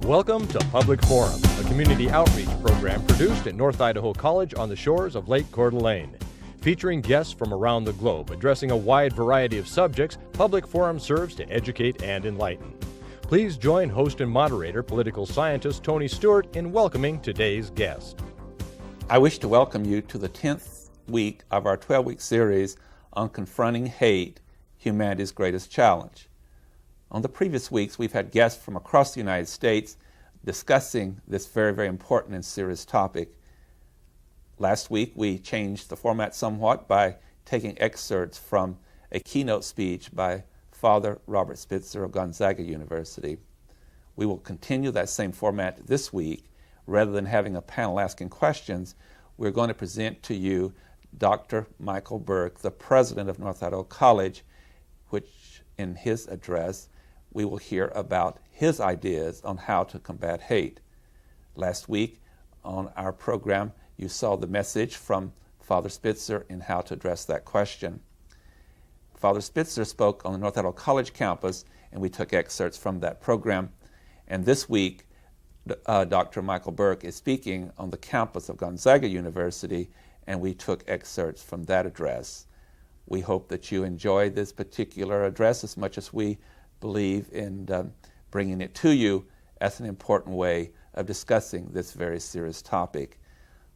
Welcome to Public Forum, a community outreach program produced at North Idaho College on the shores of Lake Coeur d'Alene. Featuring guests from around the globe addressing a wide variety of subjects, Public Forum serves to educate and enlighten. Please join host and moderator, political scientist Tony Stewart, in welcoming today's guest. I wish to welcome you to the 10th week of our 12-week series on confronting hate, humanity's greatest challenge. On the previous weeks, we've had guests from across the United States discussing this very, very important and serious topic. Last week, we changed the format somewhat by taking excerpts from a keynote speech by Father Robert Spitzer of Gonzaga University. We will continue that same format this week. Rather than having a panel asking questions, we're going to present to you Dr. Michael Burke, the president of North Idaho College, which in his address, we will hear about his ideas on how to combat hate. Last week on our program, you saw the message from Father Spitzer in how to address that question. Father Spitzer spoke on the North Idaho College campus, and we took excerpts from that program. And this week, Dr. Michael Burke is speaking on the campus of Gonzaga University, and we took excerpts from that address. We hope that you enjoy this particular address as much as we believe in bringing it to you as an important way of discussing this very serious topic.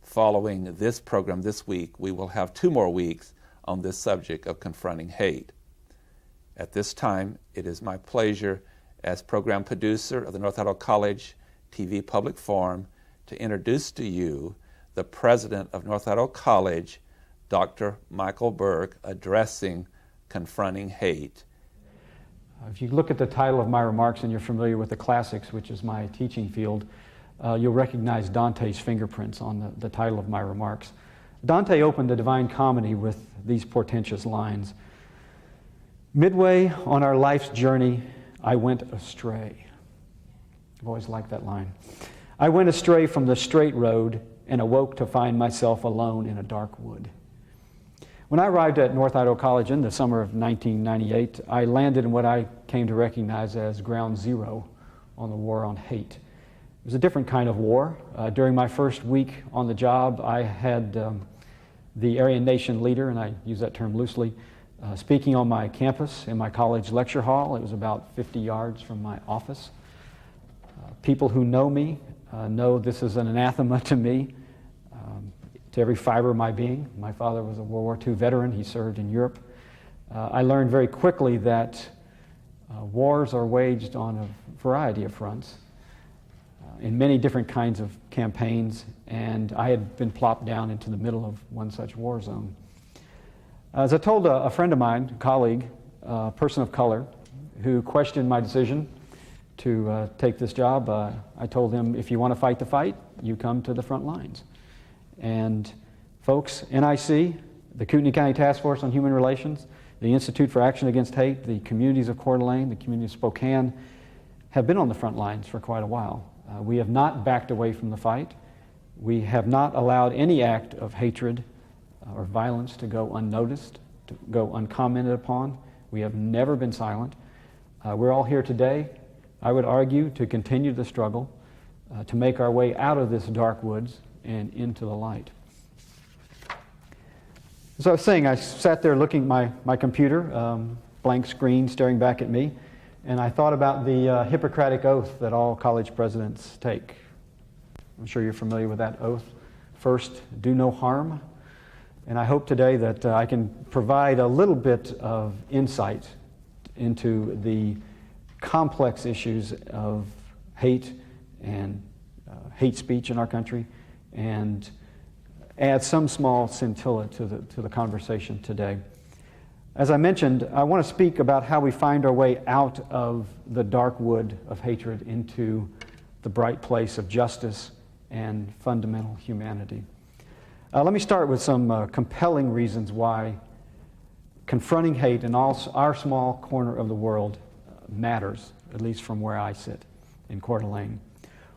Following this program this week, we will have 2 more weeks on this subject of confronting hate. At this time, it is my pleasure as program producer of the North Idaho College TV Public Forum to introduce to you the president of North Idaho College, Dr. Michael Burke, addressing confronting hate. If you look at the title of my remarks and you're familiar with the classics, which is my teaching field, you'll recognize Dante's fingerprints on the title of my remarks. Dante opened the Divine Comedy with these portentous lines. Midway on our life's journey, I went astray. I've always liked that line. I went astray from the straight road and awoke to find myself alone in a dark wood. When I arrived at North Idaho College in the summer of 1998, I landed in what I came to recognize as ground zero on the war on hate. It was a different kind of war. During my first week on the job, I had the Aryan Nation leader, and I use that term loosely, speaking on my campus in my college lecture hall. It was about 50 yards from my office. People who know me know this is an anathema to me, to every fiber of my being. My father was a World War II veteran. He served in Europe. I learned very quickly that wars are waged on a variety of fronts, in many different kinds of campaigns, and I had been plopped down into the middle of one such war zone. As I told a friend of mine, a colleague, a person of color, who questioned my decision to take this job, I told him, if you want to fight the fight, you come to the front lines. And folks, NIC, the Kootenai County Task Force on Human Relations, the Institute for Action Against Hate, the communities of Coeur d'Alene, the community of Spokane, have been on the front lines for quite a while. We have not backed away from the fight. We have not allowed any act of hatred or violence to go unnoticed, to go uncommented upon. We have never been silent. We're all here today, I would argue, to continue the struggle, to make our way out of this dark woods and into the light. As I was saying, I sat there looking at my computer, blank screen staring back at me, and I thought about the Hippocratic oath that all college presidents take. I'm sure you're familiar with that oath. First, do no harm. And I hope today that I can provide a little bit of insight into the complex issues of hate and hate speech in our country, and add some small scintilla to the conversation today. As I mentioned, I want to speak about how we find our way out of the dark wood of hatred into the bright place of justice and fundamental humanity. Let me start with some compelling reasons why confronting hate in our small corner of the world matters, at least from where I sit in Coeur d'Alene.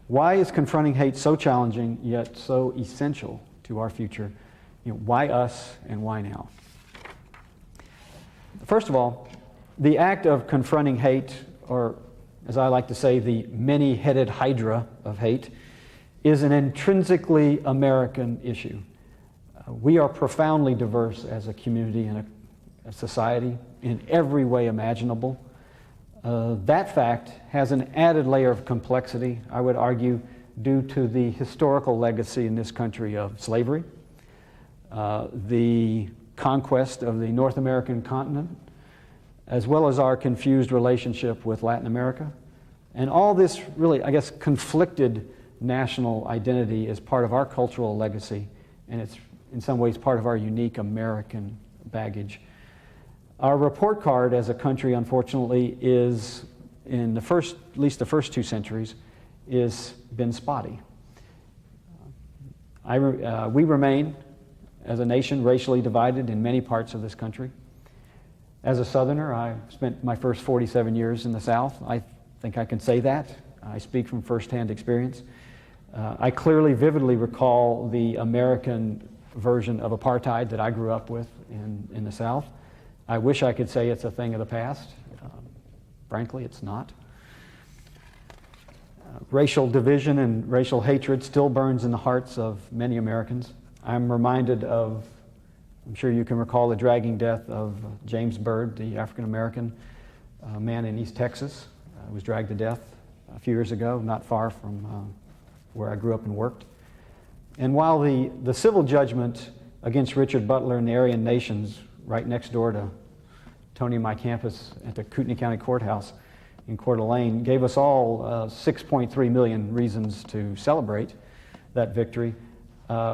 Why is confronting hate so challenging yet so essential to our future? Why us and why now? First of all, the act of confronting hate or as I like to say, the many-headed hydra of hate, is an intrinsically American issue. We are profoundly diverse as a community and a society in every way imaginable. That fact has an added layer of complexity, I would argue, due to the historical legacy in this country of slavery, the conquest of the North American continent, as well as our confused relationship with Latin America. And all this really, I guess, conflicted national identity is part of our cultural legacy, and it's in some ways part of our unique American baggage. Our report card as a country, unfortunately, is, in the first, at least the first 2 centuries, is been spotty. We remain, as a nation, racially divided in many parts of this country. As a Southerner, I spent my first 47 years in the South. I think I can say that. I speak from firsthand experience. I clearly, vividly recall the American version of apartheid that I grew up with in the South. I wish I could say it's a thing of the past. Frankly, it's not. Racial division and racial hatred still burns in the hearts of many Americans. I'm reminded of, I'm sure you can recall the dragging death of James Byrd, the African-American man in East Texas. Was dragged to death a few years ago, not far from where I grew up and worked. And while the civil judgment against Richard Butler and the Aryan Nations right next door to Tony and my campus at the Kootenai County Courthouse in Coeur d'Alene gave us all 6.3 million reasons to celebrate that victory,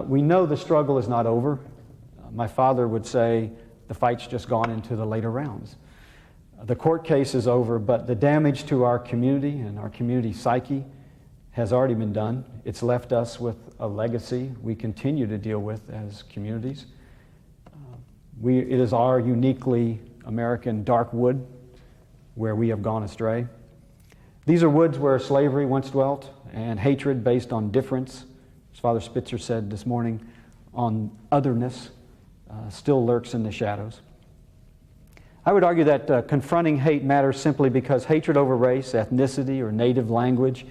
we know the struggle is not over. My father would say the fight's just gone into the later rounds. The court case is over, but the damage to our community and our community psyche has already been done. It's left us with a legacy we continue to deal with as communities. It is our uniquely American dark wood where we have gone astray. These are woods where slavery once dwelt and hatred based on difference, as Father Spitzer said this morning, on otherness, still lurks in the shadows. I would argue that confronting hate matters simply because hatred over race, ethnicity, or native language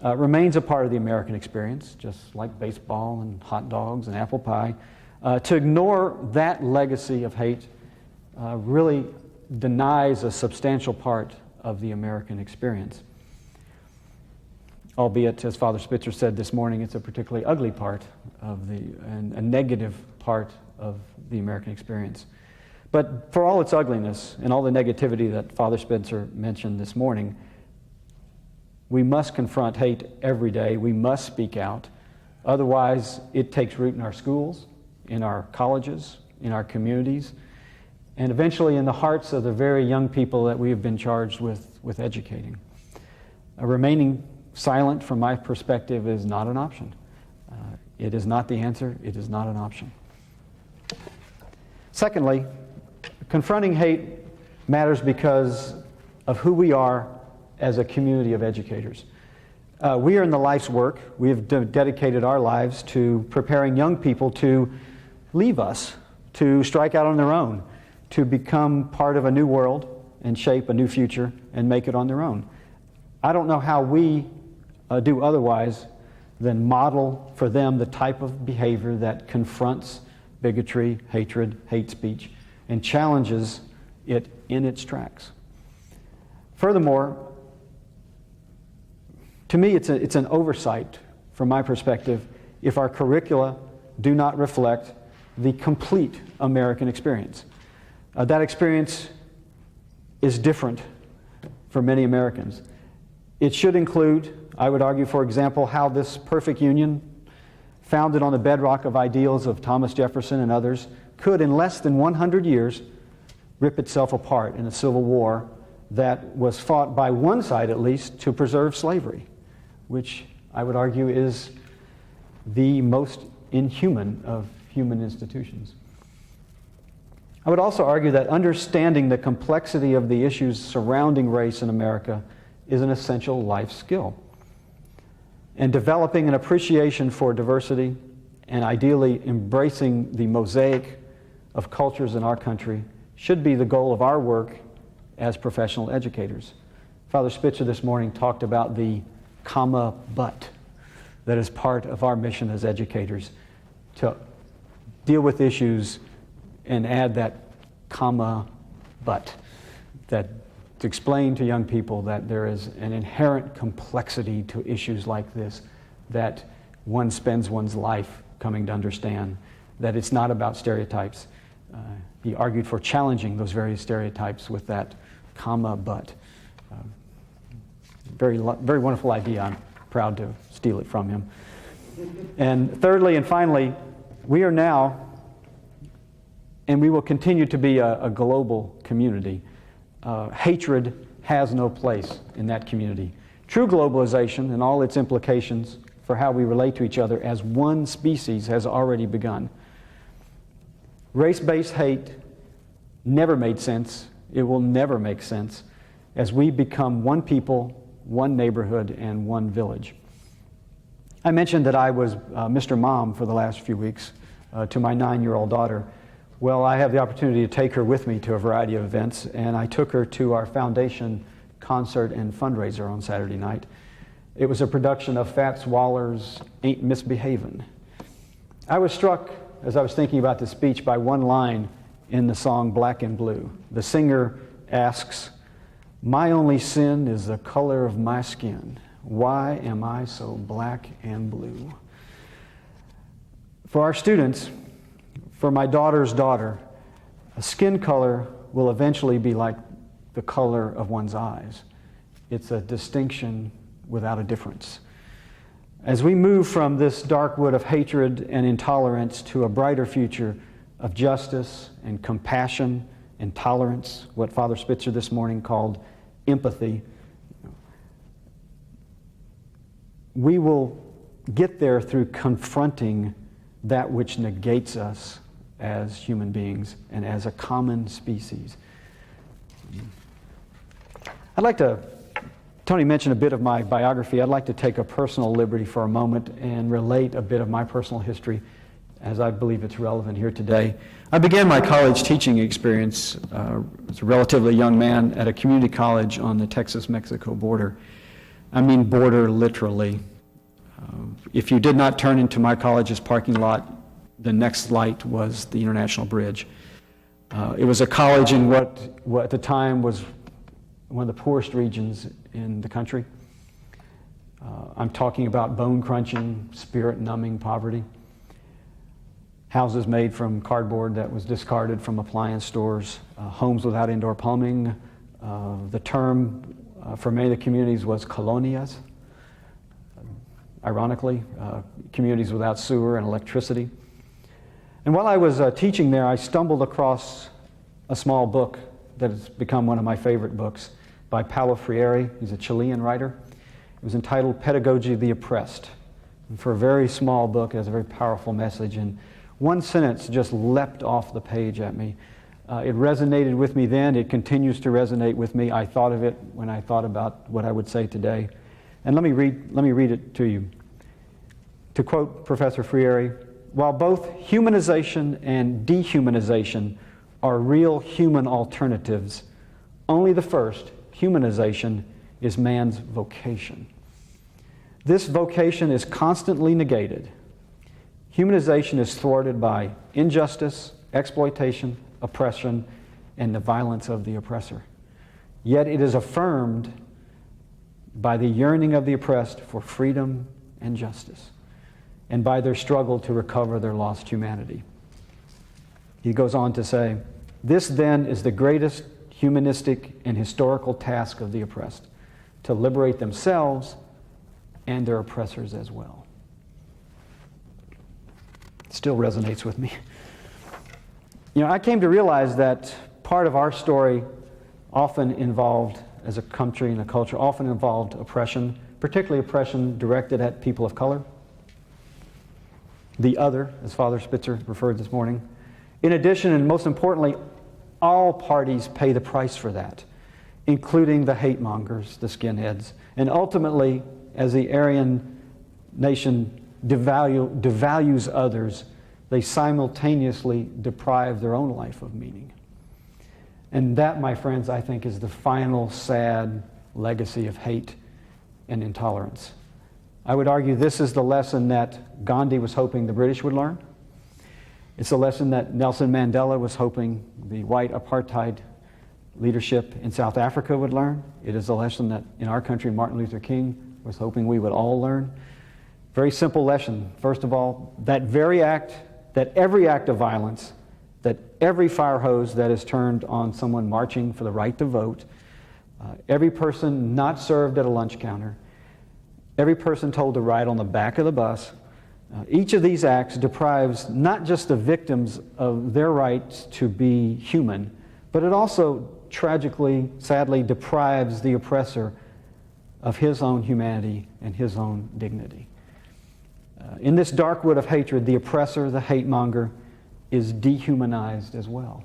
remains a part of the American experience, just like baseball and hot dogs and apple pie. To ignore that legacy of hate really denies a substantial part of the American experience. Albeit, as Father Spitzer said this morning, it's a particularly ugly part of and a negative part of the American experience. But for all its ugliness and all the negativity that Father Spitzer mentioned this morning, we must confront hate every day. We must speak out. Otherwise, it takes root in our schools, in our colleges, in our communities, and eventually in the hearts of the very young people that we have been charged with educating. Remaining silent, from my perspective, is not an option. It is not the answer. It is not an option. Secondly, confronting hate matters because of who we are as a community of educators. We are in the life's work. We have dedicated our lives to preparing young people to leave us, to strike out on their own, to become part of a new world and shape a new future and make it on their own. I don't know how we do otherwise than model for them the type of behavior that confronts bigotry, hatred, hate speech, and challenges it in its tracks. Furthermore, to me, it's an oversight, from my perspective, if our curricula do not reflect the complete American experience. That experience is different for many Americans. It should include, I would argue, for example, how this perfect union, founded on the bedrock of ideals of Thomas Jefferson and others, could, in less than 100 years, rip itself apart in a civil war that was fought by one side, at least, to preserve slavery, which I would argue is the most inhuman of human institutions. I would also argue that understanding the complexity of the issues surrounding race in America is an essential life skill. And developing an appreciation for diversity and ideally embracing the mosaic of cultures in our country should be the goal of our work as professional educators. Father Spitzer this morning talked about the comma but that is part of our mission as educators, to deal with issues and add that comma but, that to explain to young people that there is an inherent complexity to issues like this that one spends one's life coming to understand, that it's not about stereotypes. He argued for challenging those various stereotypes with that comma but. Very wonderful idea. I'm proud to steal it from him. And thirdly and finally, we are now, and we will continue to be a global community. Hatred has no place in that community. True globalization and all its implications for how we relate to each other as one species has already begun. Race-based hate never made sense. It will never make sense as we become one people, one neighborhood, and one village. I mentioned that I was Mr. Mom for the last few weeks to my 9-year-old daughter. Well, I have the opportunity to take her with me to a variety of events, and I took her to our foundation concert and fundraiser on Saturday night. It was a production of Fats Waller's Ain't Misbehavin'. I was struck, as I was thinking about the speech, by one line in the song Black and Blue. The singer asks, "My only sin is the color of my skin. Why am I so black and blue?" For our students, for my daughter's daughter, a skin color will eventually be like the color of one's eyes. It's a distinction without a difference. As we move from this dark wood of hatred and intolerance to a brighter future of justice and compassion and tolerance, what Father Spitzer this morning called empathy, we will get there through confronting that which negates us as human beings and as a common species. Tony mentioned a bit of my biography. I'd like to take a personal liberty for a moment and relate a bit of my personal history as I believe it's relevant here today. I began my college teaching experience as a relatively young man at a community college on the Texas-Mexico border. I mean border literally. If you did not turn into my college's parking lot, the next light was the International Bridge. It was a college in what at the time was one of the poorest regions in the country. I'm talking about bone-crunching, spirit-numbing poverty. Houses made from cardboard that was discarded from appliance stores, homes without indoor plumbing. The term for many of the communities was colonias. Ironically, communities without sewer and electricity. And while I was teaching there, I stumbled across a small book that has become one of my favorite books by Paulo Freire. He's a Chilean writer. It was entitled Pedagogy of the Oppressed. And for a very small book, it has a very powerful message. And one sentence just leapt off the page at me. It resonated with me then. It continues to resonate with me. I thought of it when I thought about what I would say today. And let me read it to you. To quote Professor Freire, while both humanization and dehumanization are real human alternatives, only the first, humanization, is man's vocation. This vocation is constantly negated. Humanization is thwarted by injustice, exploitation, oppression, and the violence of the oppressor. Yet it is affirmed by the yearning of the oppressed for freedom and justice, and by their struggle to recover their lost humanity. He goes on to say, this then is the greatest humanistic and historical task of the oppressed, to liberate themselves and their oppressors as well. It still resonates with me. You know, I came to realize that part of our story often involved, as a country and a culture, often involved oppression, particularly oppression directed at people of color. The other, as Father Spitzer referred this morning. In addition, and most importantly, all parties pay the price for that, including the hate mongers, the skinheads. And ultimately, as the Aryan nation devalues others, they simultaneously deprive their own life of meaning. And that, my friends, I think is the final sad legacy of hate and intolerance. I would argue this is the lesson that Gandhi was hoping the British would learn. It's a lesson that Nelson Mandela was hoping the white apartheid leadership in South Africa would learn. It is a lesson that in our country Martin Luther King was hoping we would all learn. Very simple lesson. First of all, that every act of violence, that every fire hose that is turned on someone marching for the right to vote, every person not served at a lunch counter, every person told to ride on the back of the bus, each of these acts deprives not just the victims of their rights to be human, but it also tragically, sadly, deprives the oppressor of his own humanity and his own dignity. In this dark wood of hatred, the oppressor, the hate monger, is dehumanized as well.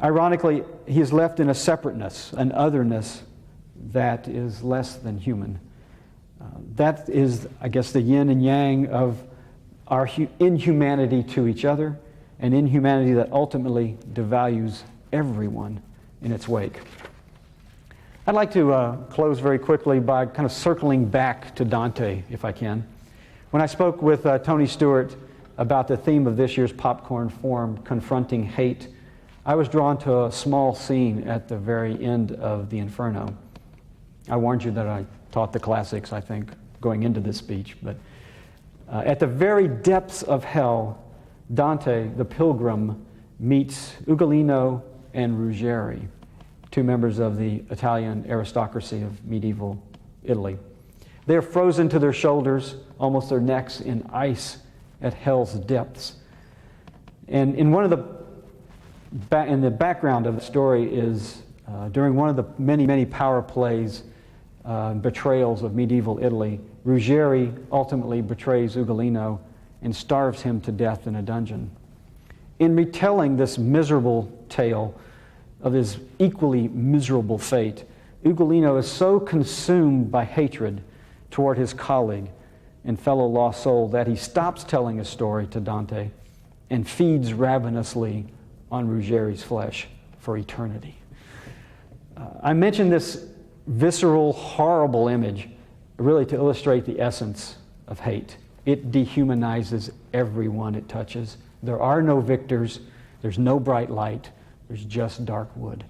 Ironically, he is left in a separateness, an otherness that is less than human. That is, I guess, the yin and yang of our inhumanity to each other, and inhumanity that ultimately devalues everyone in its wake. I'd like to close very quickly by kind of circling back to Dante, if I can. When I spoke with Tony Stewart about the theme of this year's Popcorn Forum, Confronting Hate, I was drawn to a small scene at the very end of the Inferno. I warned you that I taught the classics, I think, going into this speech, but at the very depths of hell, Dante, the pilgrim, meets Ugolino and Ruggieri, two members of the Italian aristocracy of medieval Italy. They are frozen to their shoulders, almost their necks, in ice at hell's depths. And in the background of the story is during one of the many, many power plays, betrayals of medieval Italy, Ruggieri ultimately betrays Ugolino and starves him to death in a dungeon. In retelling this miserable tale of his equally miserable fate, Ugolino is so consumed by hatred toward his colleague and fellow lost soul that he stops telling his story to Dante and feeds ravenously on Ruggieri's flesh for eternity. I mention this visceral, horrible image really to illustrate the essence of hate. It dehumanizes everyone it touches. There are no victors. There's no bright light. There's just dark wood.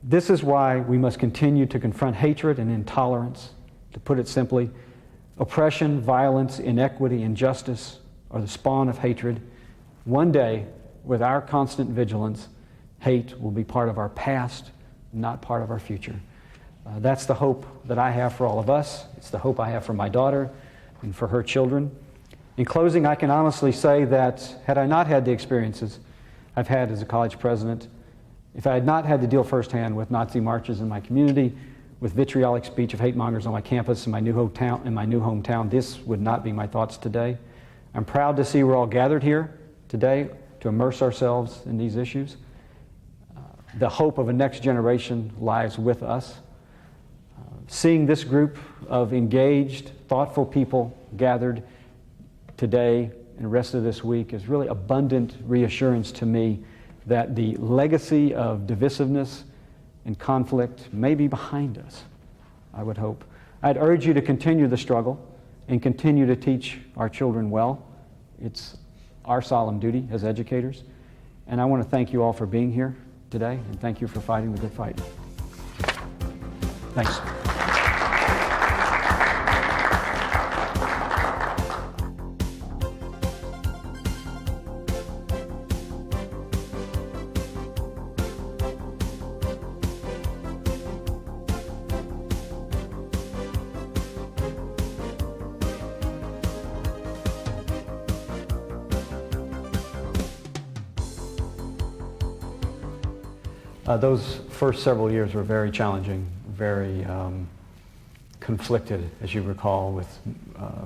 This is why we must continue to confront hatred and intolerance. To put it simply, oppression, violence, inequity, injustice are the spawn of hatred. One day, with our constant vigilance, hate will be part of our past, not part of our future. That's the hope that I have for all of us. It's the hope I have for my daughter and for her children. In closing, I can honestly say that had I not had the experiences I've had as a college president, if I had not had to deal firsthand with Nazi marches in my community, with vitriolic speech of hate mongers on my campus in my new hometown, this would not be my thoughts today. I'm proud to see we're all gathered here today to immerse ourselves in these issues. The hope of a next generation lies with us. Seeing this group of engaged, thoughtful people gathered today and the rest of this week is really abundant reassurance to me that the legacy of divisiveness and conflict may be behind us, I would hope. I'd urge you to continue the struggle and continue to teach our children well. It's our solemn duty as educators. And I want to thank you all for being here today, and thank you for fighting the good fight. Thanks. Those first several years were very challenging, very conflicted, as you recall, with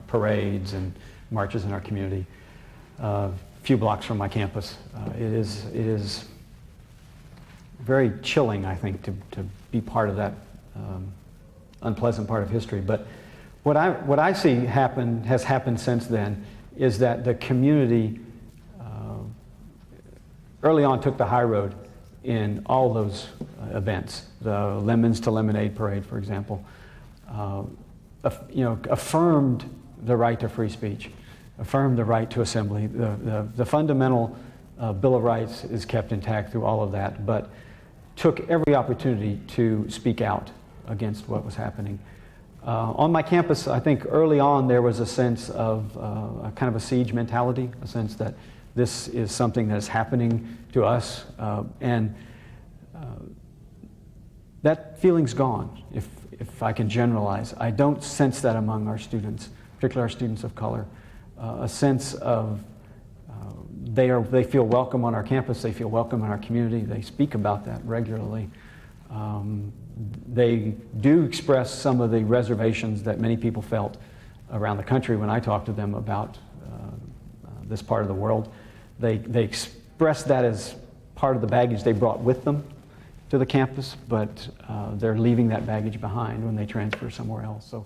parades and marches in our community. A few blocks from my campus. It is very chilling, I think, to be part of that unpleasant part of history. But what I see has happened since then is that the community early on took the high road in all those events. The Lemons to Lemonade Parade, for example, affirmed the right to free speech, affirmed the right to assembly. The fundamental Bill of Rights is kept intact through all of that, but took every opportunity to speak out against what was happening. On my campus, I think early on there was a sense of a kind of a siege mentality, a sense that this is something that is happening to us, and that feeling's gone, if I can generalize. I don't sense that among our students, particularly our students of color, a sense of they feel welcome on our campus, they feel welcome in our community, they speak about that regularly. They do express some of the reservations that many people felt around the country when I talked to them about this part of the world. They express that as part of the baggage they brought with them to the campus, but they're leaving that baggage behind when they transfer somewhere else. So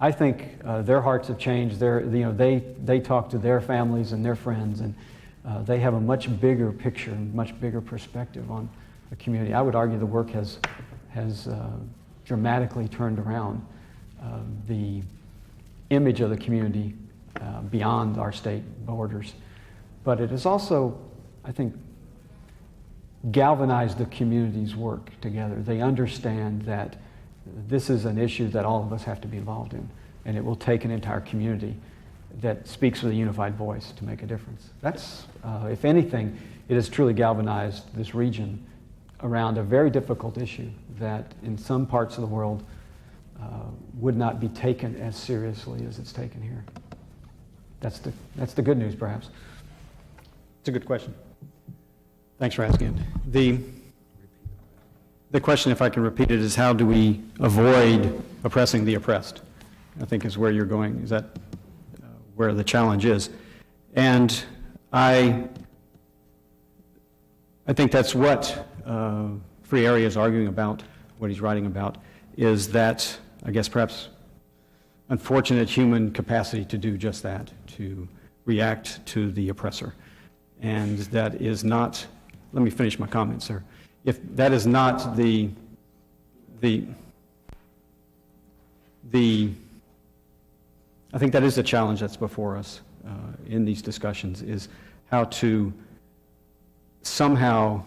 I think their hearts have changed. They talk to their families and their friends, and they have a much bigger picture and much bigger perspective on the community. I would argue the work has dramatically turned around the image of the community beyond our state borders. But it has also, I think, galvanized the community's work together. They understand that this is an issue that all of us have to be involved in, and it will take an entire community that speaks with a unified voice to make a difference. That's, if anything, it has truly galvanized this region around a very difficult issue that in some parts of the world would not be taken as seriously as it's taken here. That's the good news, perhaps. It's a good question. Thanks for asking it. The question, if I can repeat it, is how do we avoid oppressing the oppressed? I think is where you're going. Is that where the challenge is? And I think that's what Free Area is arguing about, what he's writing about, is that, I guess perhaps, unfortunate human capacity to do just that, to react to the oppressor. And that is not, let me finish my comment, sir. If that is not I think that is the challenge that's before us in these discussions, is how to somehow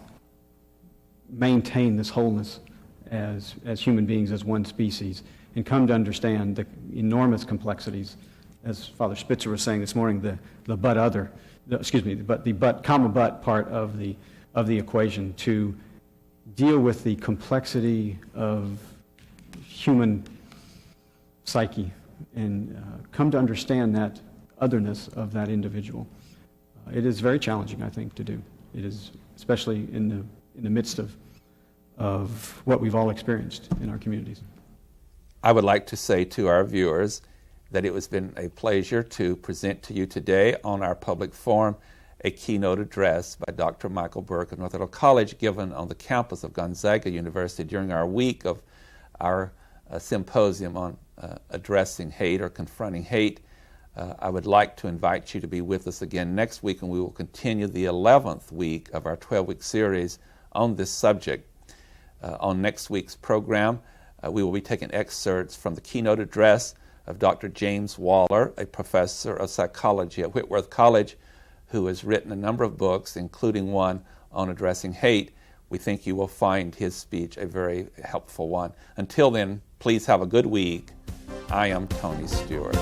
maintain this wholeness as human beings, as one species, and come to understand the enormous complexities, as Father Spitzer was saying this morning, the comma but part of the equation, to deal with the complexity of human psyche and come to understand that otherness of that individual. It is very challenging, I think, to do. It is, especially in the midst of what we've all experienced in our communities. I would like to say to our viewers that it has been a pleasure to present to you today on our public forum a keynote address by Dr. Michael Burke of North College, given on the campus of Gonzaga University during our week of our symposium on addressing hate or confronting hate. I would like to invite you to be with us again next week, and we will continue the 11th week of our 12-week series on this subject. On next week's program, we will be taking excerpts from the keynote address of Dr. James Waller, a professor of psychology at Whitworth College, who has written a number of books, including one on addressing hate. We think you will find his speech a very helpful one. Until then, please have a good week. I am Tony Stewart.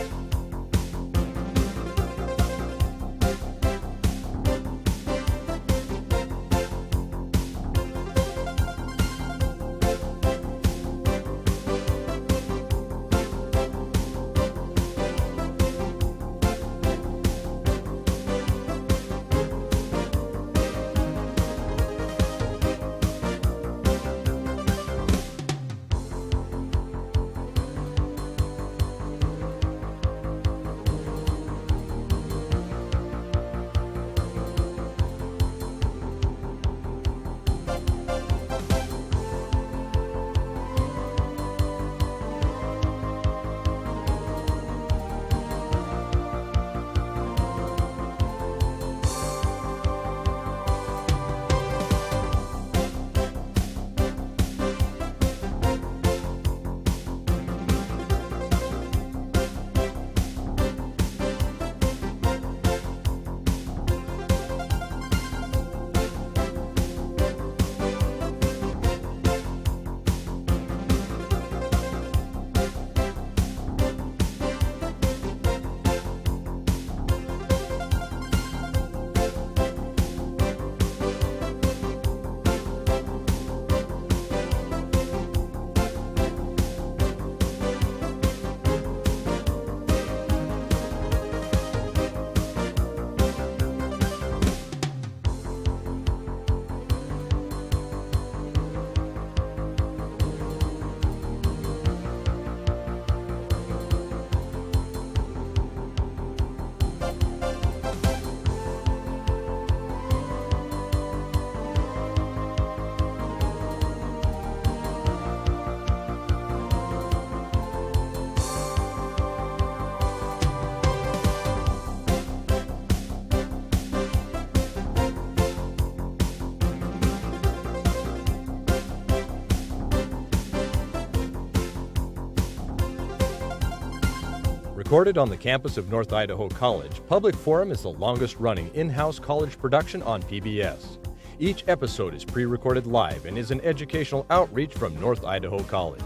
Recorded on the campus of North Idaho College, Public Forum is the longest-running in-house college production on PBS. Each episode is pre-recorded live and is an educational outreach from North Idaho College.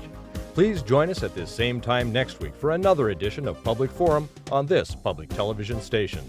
Please join us at this same time next week for another edition of Public Forum on this public television station.